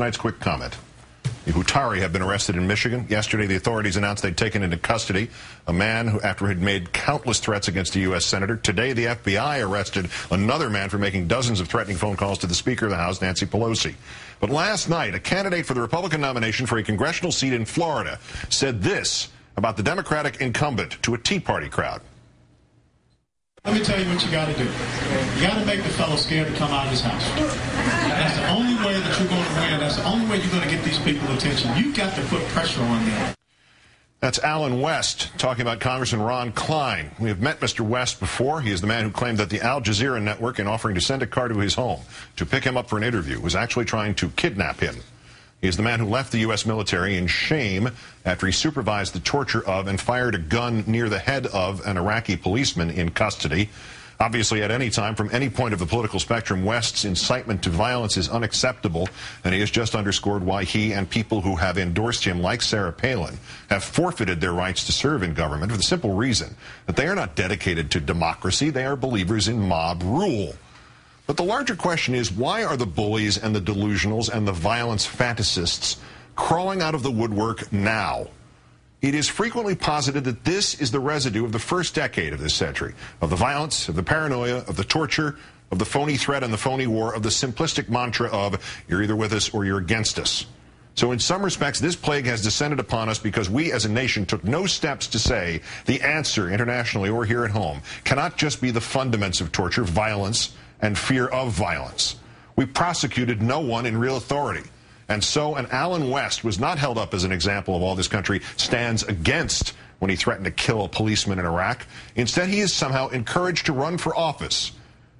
Tonight's quick comment. The Hutari have been arrested in Michigan. Yesterday, the authorities announced they'd taken into custody a man who, after he had made countless threats against a U.S. senator. Today, the FBI arrested another man for making dozens of threatening phone calls to the Speaker of the House, Nancy Pelosi. But last night, a candidate for the Republican nomination for a congressional seat in Florida said this about the Democratic incumbent to a Tea Party crowd. Let me tell you what you got to do. You got to make the fellow scared to come out of his house. That's the only way that you're going to win. That's the only way you're going to get these people attention. You've got to put pressure on them. That's Alan West talking about Congressman Ron Klein. We have met Mr. West before. He is the man who claimed that the Al Jazeera network, in offering to send a car to his home to pick him up for an interview, was actually trying to kidnap him. He is the man who left the U.S. military in shame after he supervised the torture of and fired a gun near the head of an Iraqi policeman in custody. Obviously, at any time, from any point of the political spectrum, West's incitement to violence is unacceptable, and he has just underscored why he and people who have endorsed him, like Sarah Palin, have forfeited their rights to serve in government for the simple reason that they are not dedicated to democracy. They are believers in mob rule. But the larger question is, why are the bullies and the delusionals and the violence fantasists crawling out of the woodwork now? It is frequently posited that this is the residue of the first decade of this century, of the violence, of the paranoia, of the torture, of the phony threat and the phony war, of the simplistic mantra of you're either with us or you're against us. So in some respects, this plague has descended upon us because we as a nation took no steps to say the answer internationally or here at home cannot just be the fundaments of torture, violence, and fear of violence. We prosecuted no one in real authority. And so an Alan West was not held up as an example of all this country stands against when he threatened to kill a policeman in Iraq. Instead, he is somehow encouraged to run for office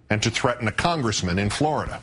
and to threaten a congressman in Florida.